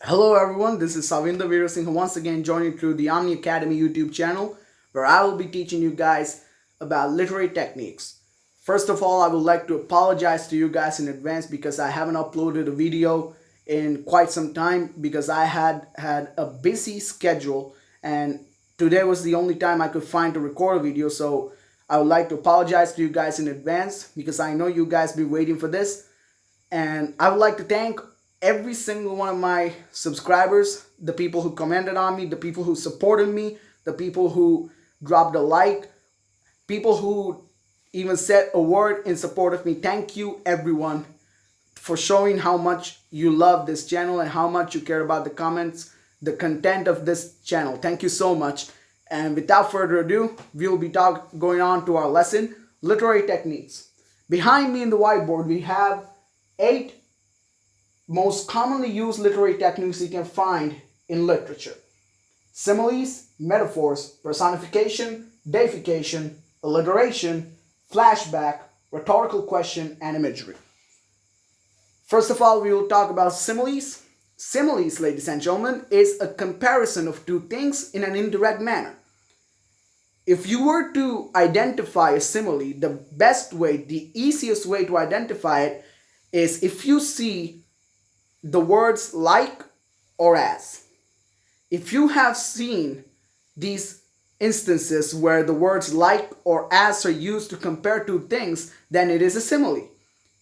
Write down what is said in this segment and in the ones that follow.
Hello everyone, this is Savinder Veerasinghe once again joining through the Omni-Academy YouTube channel where I will be teaching you guys about literary techniques. First of all, I would like to apologize to you guys in advance because I haven't uploaded a video in quite some time because I had a busy schedule and today was the only time I could find to record a video. So I would like to apologize to you guys in advance because I know you guys be waiting for this. And I would like to thank every single one of my subscribers, the people who commented on me, the people who supported me, the people who dropped a like, people who even said a word in support of me. Thank you everyone for showing how much you love this channel and how much you care about the comments, the content of this channel. Thank you so much. And without further ado, we will be going on to our lesson, literary techniques. Behind me in the whiteboard, we have 8 most commonly used literary techniques you can find in literature. Similes, metaphors, personification, deification, alliteration, flashback, rhetorical question, and imagery. First of all, we will talk about similes. Similes, ladies and gentlemen, is a comparison of two things in an indirect manner. If you were to identify a simile, the best way, the easiest way to identify it is if you see the words like or as. If you have seen these instances where the words like or as are used to compare two things, then it is a simile.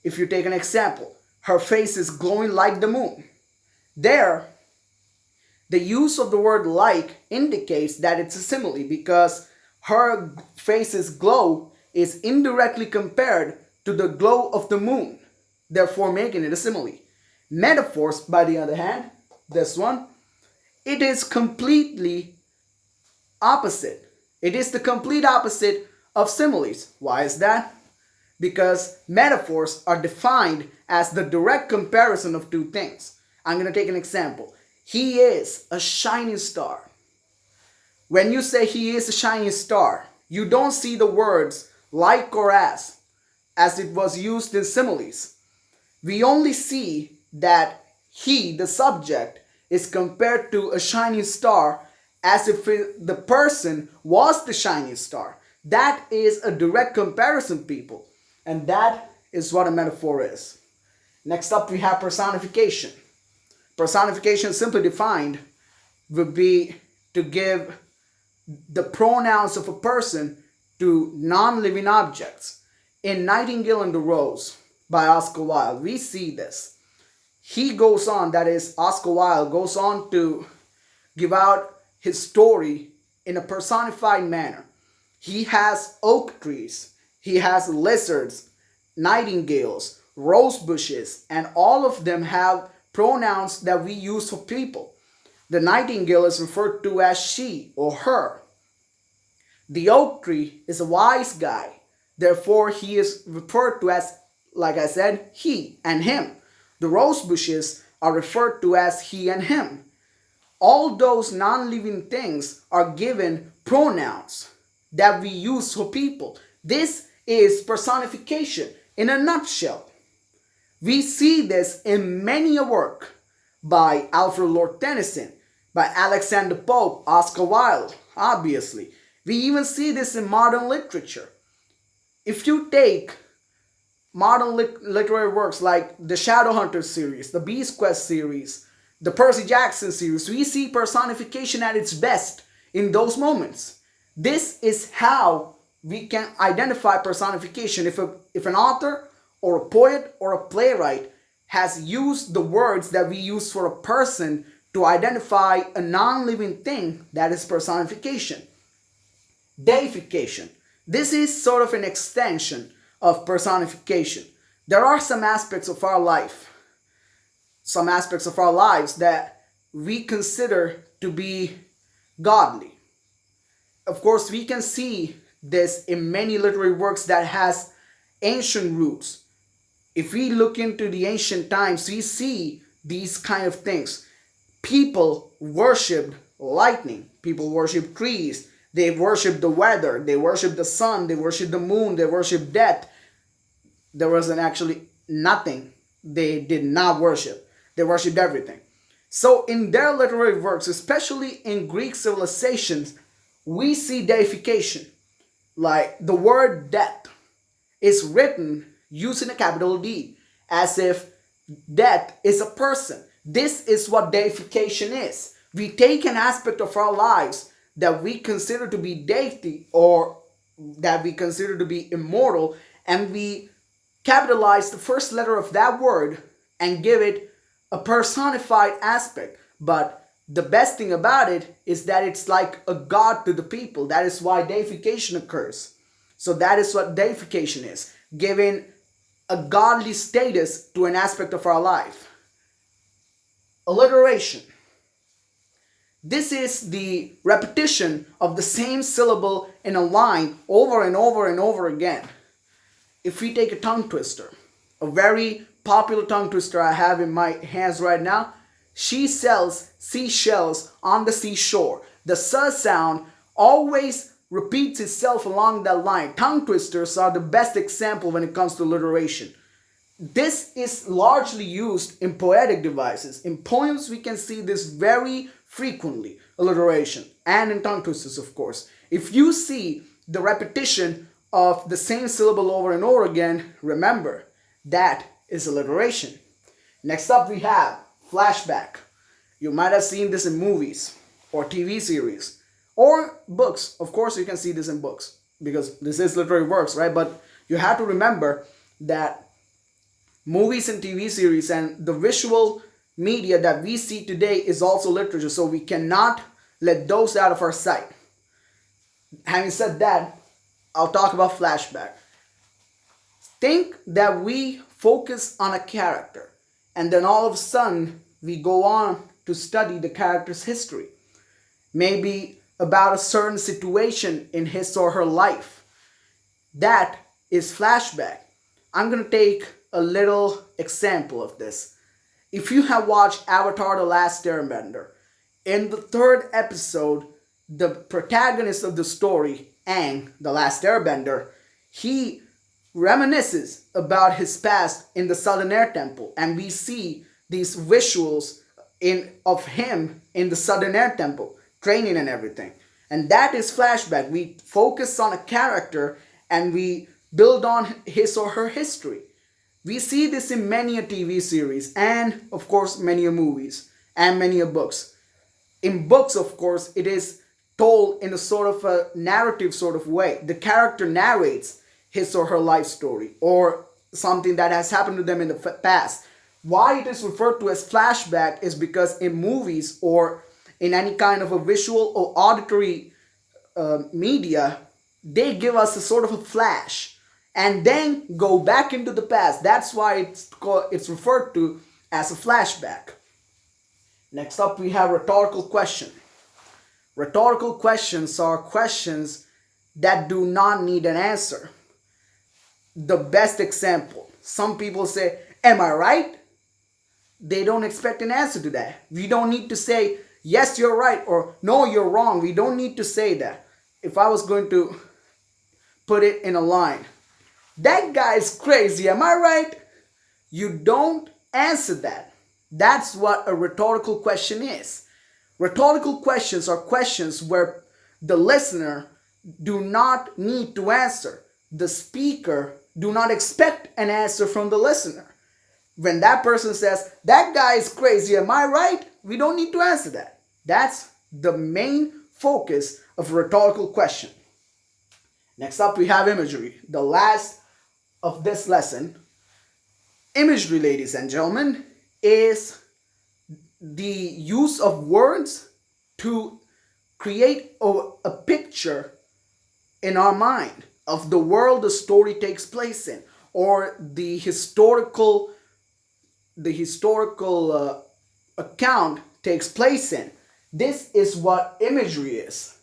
If you take an example, her face is glowing like the moon. There, the use of the word like indicates that it's a simile because her face's glow is indirectly compared to the glow of the moon, therefore making it a simile. Metaphors, by the other hand, this one, it is completely opposite. It is the complete opposite of similes. Why is that? Because metaphors are defined as the direct comparison of two things. I'm going to take an example. He is a shining star. When you say he is a shining star, you don't see the words like or as it was used in similes. We only see that he, the subject, is compared to a shining star as if the person was the shining star. That is a direct comparison, people. And that is what a metaphor is. Next up, we have personification. Personification, simply defined, would be to give the pronouns of a person to non-living objects. In Nightingale and the Rose by Oscar Wilde, we see this. He goes on, that is, Oscar Wilde goes on to give out his story in a personified manner. He has oak trees, he has lizards, nightingales, rose bushes, and all of them have pronouns that we use for people. The nightingale is referred to as she or her. The oak tree is a wise guy, therefore he is referred to as, like I said, he and him. The rose bushes are referred to as he and him. All those non-living things are given pronouns that we use for people. This is personification in a nutshell. We see this in many a work by Alfred Lord Tennyson, by Alexander Pope, Oscar Wilde, obviously. We even see this in modern literature. If you take modern literary works like the Shadowhunters series, the Beast Quest series, the Percy Jackson series, we see personification at its best in those moments. This is how we can identify personification. If an author or a poet or a playwright has used the words that we use for a person to identify a non-living thing, that is personification. Deification. This is sort of an extension of personification. There are some aspects of our life, some aspects of our lives that we consider to be godly. Of course, we can see this in many literary works that has ancient roots. If we look into the ancient times, we see these kind of things. People worshipped lightning, people worshipped trees, they worshipped the weather, they worshipped the sun, they worshipped the moon, they worshipped death. There wasn't actually nothing they did not worship. They worshipped everything. So in their literary works, especially in Greek civilizations, we see deification. Like the word death is written using a capital D, as if death is a person. This is what deification is. We take an aspect of our lives that we consider to be deity or that we consider to be immortal, and we capitalize the first letter of that word and give it a personified aspect. But the best thing about it is that it's like a god to the people. That is why deification occurs. So that is what deification is, giving a godly status to an aspect of our life. Alliteration. This is the repetition of the same syllable in a line over and over and over again. If we take a tongue twister, a very popular tongue twister I have in my hands right now, she sells seashells on the seashore. The S sound always repeats itself along that line. Tongue twisters are the best example when it comes to alliteration. This is largely used in poetic devices. In poems, we can see this very frequently, alliteration, and in tongue twisters, of course. If you see the repetition of the same syllable over and over again, remember, that is alliteration. Next up, we have flashback. You might have seen this in movies or TV series or books. Of course, you can see this in books because this is literary works, right? But you have to remember that movies and TV series and the visual media that we see today is also literature, so we cannot let those out of our sight. Having said that, I'll talk about flashback. Think that we focus on a character and then all of a sudden we go on to study the character's history. Maybe about a certain situation in his or her life. That is flashback. I'm going to take a little example of this. If you have watched Avatar: The Last Airbender, in the third episode, the protagonist of the story, Aang, the Last Airbender, he reminisces about his past in the Southern Air Temple, and we see these visuals of him in the Southern Air Temple, training and everything. And that is flashback. We focus on a character and we build on his or her history. We see this in many a TV series and, of course, many a movies and many a books. In books, of course, it is told in a sort of a narrative sort of way. The character narrates his or her life story or something that has happened to them in the past. Why it is referred to as flashback is because in movies or in any kind of a visual or auditory media, they give us a sort of a flash and then go back into the past. That's why it's referred to as a flashback. Next up, we have rhetorical question. Rhetorical questions are questions that do not need an answer. The best example, some people say, am I right? They don't expect an answer to that. We don't need to say, yes, you're right, or no, you're wrong. We don't need to say that. If I was going to put it in a line, that guy's crazy, am I right? You don't answer that. That's what a rhetorical question is. Rhetorical questions are questions where the listener do not need to answer. The speaker do not expect an answer from the listener. When that person says, that guy is crazy, am I right? We don't need to answer that. That's the main focus of a rhetorical question. Next up, we have imagery. The last of this lesson. Imagery, ladies and gentlemen, is the use of words to create a picture in our mind of the world the story takes place in, or the historical account takes place in. This is what imagery is.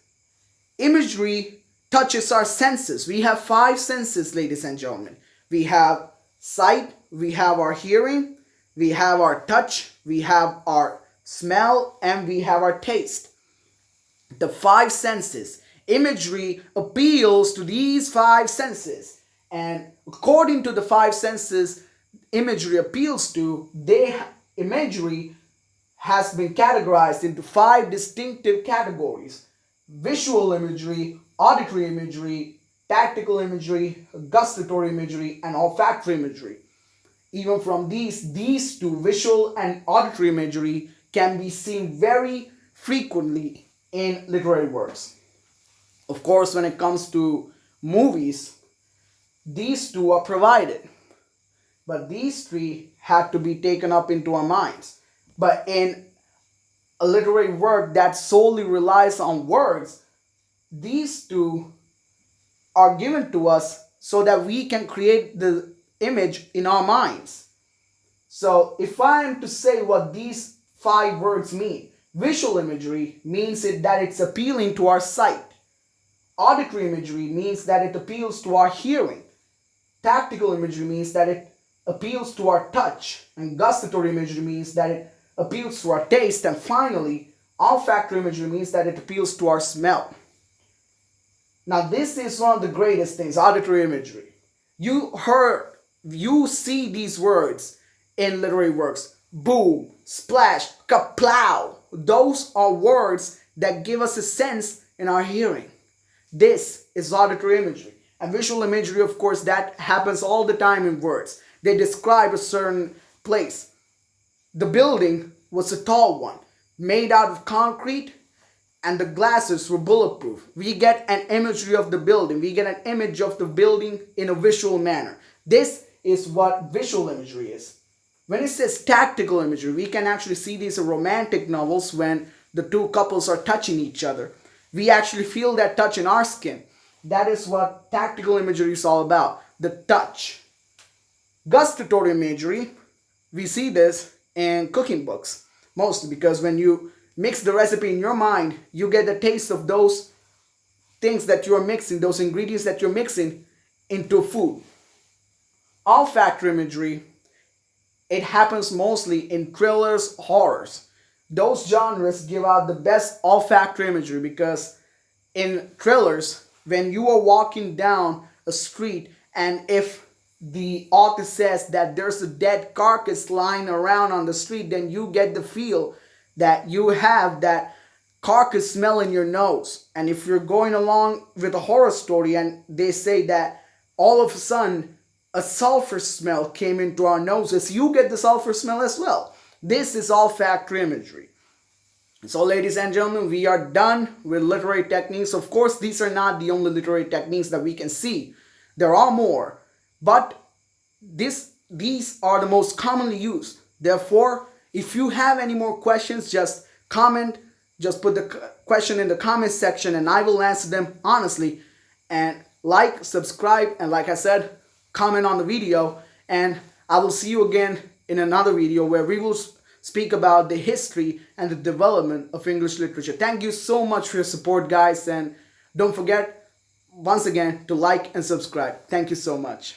Imagery touches our senses. We have 5 senses, ladies and gentlemen. We have sight, we have our hearing, we have our touch, we have our smell, and we have our taste. The 5 senses. Imagery appeals to these 5 senses. And according to the 5 senses imagery appeals to, imagery has been categorized into 5 distinctive categories: visual imagery, auditory imagery, tactical imagery, gustatory imagery, and olfactory imagery. Even from these two, visual and auditory imagery, can be seen very frequently in literary works. Of course, when it comes to movies, these two are provided, but these 3 have to be taken up into our minds. But in a literary work that solely relies on words, these 2 are given to us so that we can create the image in our minds. So if I am to say what these 5 words mean, visual imagery means that it's appealing to our sight. Auditory imagery means that it appeals to our hearing. Tactical imagery means that it appeals to our touch. And gustatory imagery means that it appeals to our taste. And finally, olfactory imagery means that it appeals to our smell. Now this is one of the greatest things, auditory imagery. You see these words in literary works. Boom, splash, kaplow. Those are words that give us a sense in our hearing. This is auditory imagery. And visual imagery, of course, that happens all the time in words. They describe a certain place. The building was a tall one, made out of concrete, and the glasses were bulletproof. We get an imagery of the building. We get an image of the building in a visual manner. This is what visual imagery is. When it says tactical imagery, we can actually see these in romantic novels when the 2 couples are touching each other. We actually feel that touch in our skin. That is what tactical imagery is all about, the touch. Gustatory imagery, we see this in cooking books, mostly because when you mix the recipe in your mind, you get the taste of those things that you're mixing, those ingredients that you're mixing into food. Olfactory imagery, it happens mostly in thrillers, horrors. Those genres give out the best olfactory imagery because in thrillers, when you are walking down a street and if the author says that there's a dead carcass lying around on the street, then you get the feel that you have that carcass smell in your nose. And if you're going along with a horror story and they say that all of a sudden a sulfur smell came into our noses, you get the sulfur smell as well. This is olfactory imagery. So ladies and gentlemen, we are done with literary techniques. Of course, these are not the only literary techniques that we can see. There are more, but these are the most commonly used. Therefore, if you have any more questions, just comment, just put the question in the comment section and I will answer them honestly. And like, subscribe, and like I said, comment on the video, and I will see you again in another video where we will speak about the history and the development of English literature. Thank you so much for your support, guys, and don't forget once again to like and subscribe. Thank you so much.